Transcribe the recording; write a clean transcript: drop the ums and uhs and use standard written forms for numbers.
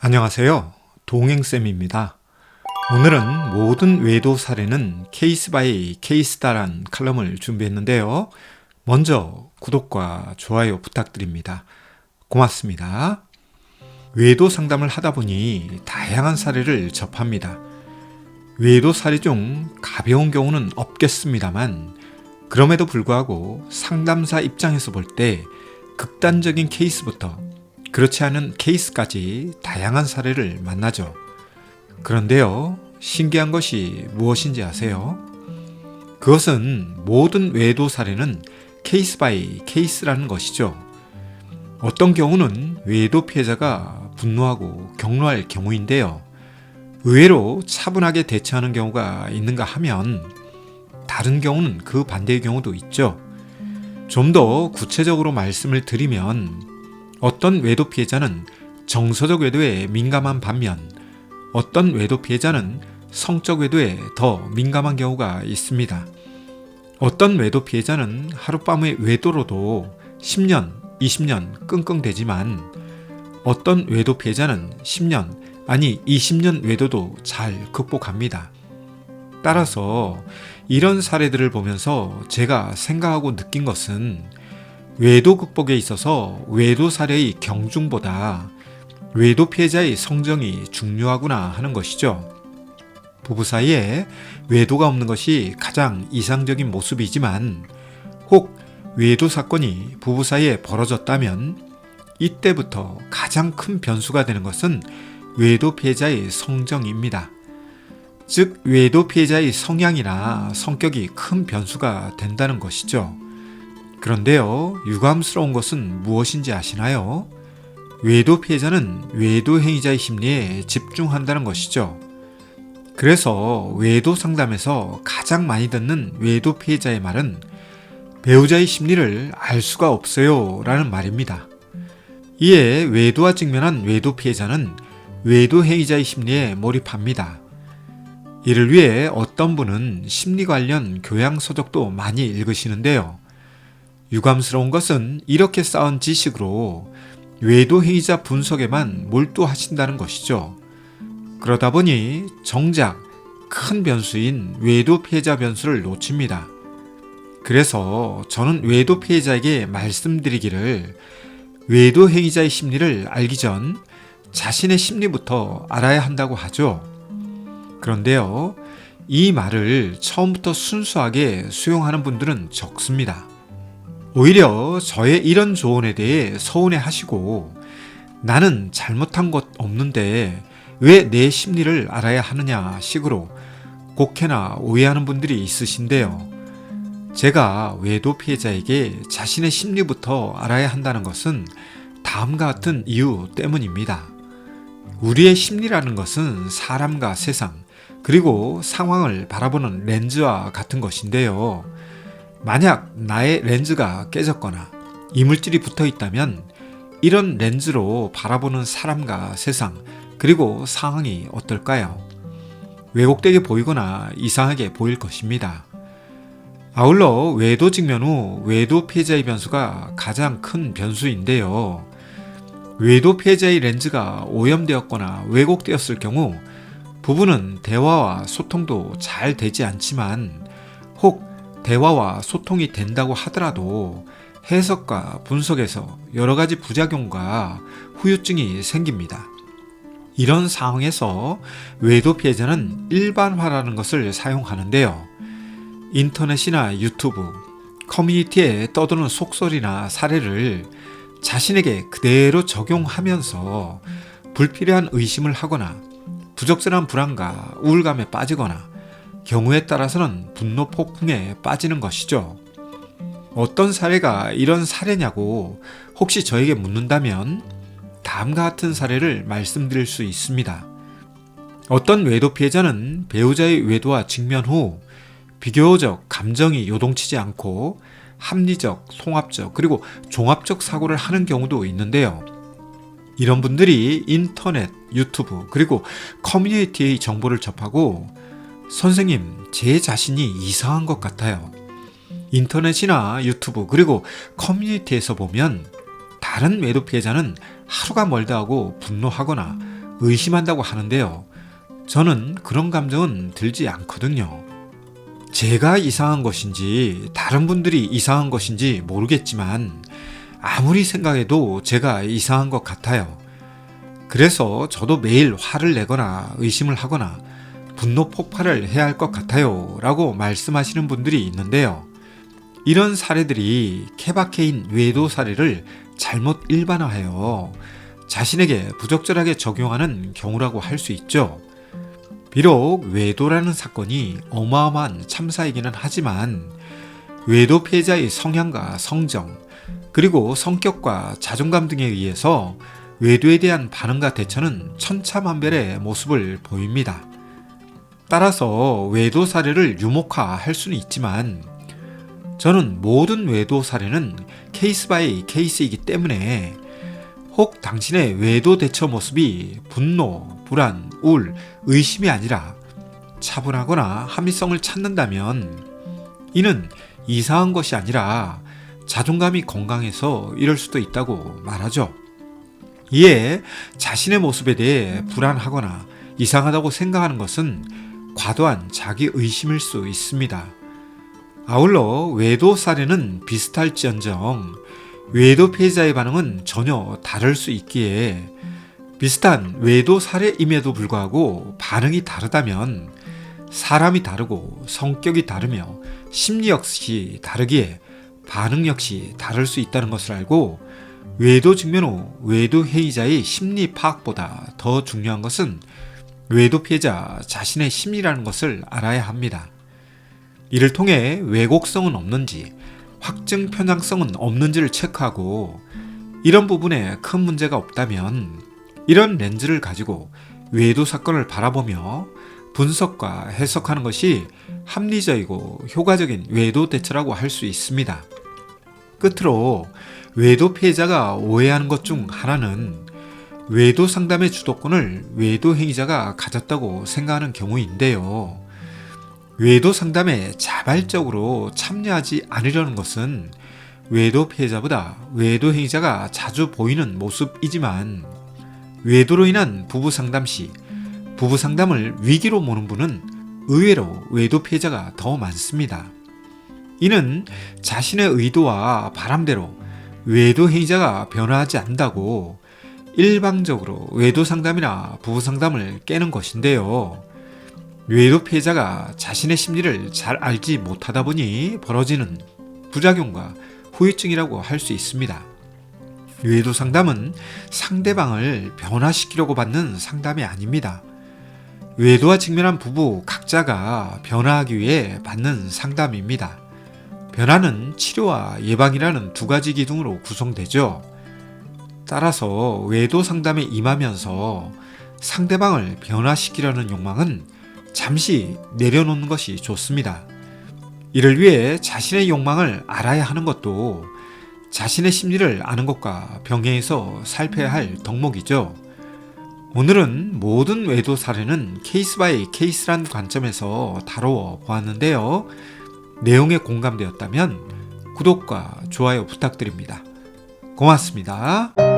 안녕하세요. 동행쌤입니다. 오늘은 모든 외도 사례는 케이스 바이 케이스다란 칼럼을 준비했는데요. 먼저 구독과 좋아요 부탁드립니다. 고맙습니다. 외도 상담을 하다 보니 다양한 사례를 접합니다. 외도 사례 중 가벼운 경우는 없겠습니다만 그럼에도 불구하고 상담사 입장에서 볼 때 극단적인 케이스부터 그렇지 않은 케이스까지 다양한 사례를 만나죠. 그런데요, 신기한 것이 무엇인지 아세요? 그것은 모든 외도 사례는 케이스 바이 케이스라는 것이죠. 어떤 경우는 외도 피해자가 분노하고 격노할 경우인데요. 의외로 차분하게 대처하는 경우가 있는가 하면 다른 경우는 그 반대의 경우도 있죠. 좀 더 구체적으로 말씀을 드리면 어떤 외도 피해자는 정서적 외도에 민감한 반면 어떤 외도 피해자는 성적 외도에 더 민감한 경우가 있습니다. 어떤 외도 피해자는 하룻밤의 외도로도 10년, 20년 끙끙대지만 어떤 외도 피해자는 10년, 아니 20년 외도도 잘 극복합니다. 따라서 이런 사례들을 보면서 제가 생각하고 느낀 것은 외도 극복에 있어서 외도 사례의 경중보다 외도 피해자의 성정이 중요하구나 하는 것이죠. 부부 사이에 외도가 없는 것이 가장 이상적인 모습이지만 혹 외도 사건이 부부 사이에 벌어졌다면 이때부터 가장 큰 변수가 되는 것은 외도 피해자의 성정입니다. 즉 외도 피해자의 성향이나 성격이 큰 변수가 된다는 것이죠. 그런데요, 유감스러운 것은 무엇인지 아시나요? 외도 피해자는 외도 행위자의 심리에 집중한다는 것이죠. 그래서 외도 상담에서 가장 많이 듣는 외도 피해자의 말은 배우자의 심리를 알 수가 없어요 라는 말입니다. 이에 외도와 직면한 외도 피해자는 외도 행위자의 심리에 몰입합니다. 이를 위해 어떤 분은 심리 관련 교양 서적도 많이 읽으시는데요. 유감스러운 것은 이렇게 쌓은 지식으로 외도 행위자 분석에만 몰두하신다는 것이죠. 그러다 보니 정작 큰 변수인 외도 피해자 변수를 놓칩니다. 그래서 저는 외도 피해자에게 말씀드리기를 외도 행위자의 심리를 알기 전 자신의 심리부터 알아야 한다고 하죠. 그런데요, 이 말을 처음부터 순수하게 수용하는 분들은 적습니다. 오히려 저의 이런 조언에 대해 서운해 하시고 나는 잘못한 것 없는데 왜 내 심리를 알아야 하느냐 식으로 곡해나 오해하는 분들이 있으신데요. 제가 외도 피해자에게 자신의 심리부터 알아야 한다는 것은 다음과 같은 이유 때문입니다. 우리의 심리라는 것은 사람과 세상, 그리고 상황을 바라보는 렌즈와 같은 것인데요. 만약 나의 렌즈가 깨졌거나 이물질이 붙어 있다면 이런 렌즈로 바라보는 사람과 세상, 그리고 상황이 어떨까요? 왜곡되게 보이거나 이상하게 보일 것입니다. 아울러 외도 직면 후 외도 피해자의 변수가 가장 큰 변수인데요. 외도 피해자의 렌즈가 오염되었거나 왜곡되었을 경우 부부는 대화와 소통도 잘 되지 않지만 혹 대화와 소통이 된다고 하더라도 해석과 분석에서 여러 가지 부작용과 후유증이 생깁니다. 이런 상황에서 외도 피해자는 일반화라는 것을 사용하는데요. 인터넷이나 유튜브, 커뮤니티에 떠도는 속설이나 사례를 자신에게 그대로 적용하면서 불필요한 의심을 하거나 부적절한 불안과 우울감에 빠지거나 경우에 따라서는 분노 폭풍에 빠지는 것이죠. 어떤 사례가 이런 사례냐고 혹시 저에게 묻는다면 다음과 같은 사례를 말씀드릴 수 있습니다. 어떤 외도 피해자는 배우자의 외도와 직면 후 비교적 감정이 요동치지 않고 합리적, 통합적, 그리고 종합적 사고를 하는 경우도 있는데요. 이런 분들이 인터넷, 유튜브, 그리고 커뮤니티의 정보를 접하고 선생님, 제 자신이 이상한 것 같아요. 인터넷이나 유튜브, 그리고 커뮤니티에서 보면 다른 외도 피해자는 하루가 멀다 하고 분노하거나 의심한다고 하는데요. 저는 그런 감정은 들지 않거든요. 제가 이상한 것인지 다른 분들이 이상한 것인지 모르겠지만 아무리 생각해도 제가 이상한 것 같아요. 그래서 저도 매일 화를 내거나 의심을 하거나 분노 폭발을 해야 할 것 같아요 라고 말씀하시는 분들이 있는데요. 이런 사례들이 케바케인 외도 사례를 잘못 일반화하여 자신에게 부적절하게 적용하는 경우라고 할 수 있죠. 비록 외도라는 사건이 어마어마한 참사이기는 하지만 외도 피해자의 성향과 성정, 그리고 성격과 자존감 등에 의해서 외도에 대한 반응과 대처는 천차만별의 모습을 보입니다. 따라서 외도 사례를 유목화할 수는 있지만 저는 모든 외도 사례는 케이스 바이 케이스이기 때문에 혹 당신의 외도 대처 모습이 분노, 불안, 우울, 의심이 아니라 차분하거나 합리성을 찾는다면 이는 이상한 것이 아니라 자존감이 건강해서 이럴 수도 있다고 말하죠. 이에 자신의 모습에 대해 불안하거나 이상하다고 생각하는 것은 과도한 자기 의심일 수 있습니다. 아울러 외도 사례는 비슷할지언정 외도 피해자의 반응은 전혀 다를 수 있기에 비슷한 외도 사례임에도 불구하고 반응이 다르다면 사람이 다르고 성격이 다르며 심리 역시 다르기에 반응 역시 다를 수 있다는 것을 알고 외도 직면 후 외도 행위자의 심리 파악보다 더 중요한 것은 외도 피해자 자신의 심리라는 것을 알아야 합니다. 이를 통해 왜곡성은 없는지 확증 편향성은 없는지를 체크하고 이런 부분에 큰 문제가 없다면 이런 렌즈를 가지고 외도 사건을 바라보며 분석과 해석하는 것이 합리적이고 효과적인 외도 대처라고 할 수 있습니다. 끝으로 외도 피해자가 오해하는 것 중 하나는 외도 상담의 주도권을 외도 행위자가 가졌다고 생각하는 경우인데요. 외도 상담에 자발적으로 참여하지 않으려는 것은 외도 피해자보다 외도 행위자가 자주 보이는 모습이지만 외도로 인한 부부 상담 시 부부 상담을 위기로 보는 분은 의외로 외도 피해자가 더 많습니다. 이는 자신의 의도와 바람대로 외도 행위자가 변화하지 않는다고 일방적으로 외도 상담이나 부부 상담을 깨는 것인데요. 외도 피해자가 자신의 심리를 잘 알지 못하다 보니 벌어지는 부작용과 후유증이라고 할 수 있습니다. 외도 상담은 상대방을 변화시키려고 받는 상담이 아닙니다. 외도와 직면한 부부 각자가 변화하기 위해 받는 상담입니다. 변화는 치료와 예방이라는 두 가지 기둥으로 구성되죠. 따라서 외도 상담에 임하면서 상대방을 변화시키려는 욕망은 잠시 내려놓는 것이 좋습니다. 이를 위해 자신의 욕망을 알아야 하는 것도 자신의 심리를 아는 것과 병행해서 살펴야 할 덕목이죠. 오늘은 모든 외도 사례는 케이스 바이 케이스란 관점에서 다루어 보았는데요. 내용에 공감되었다면 구독과 좋아요 부탁드립니다. 고맙습니다.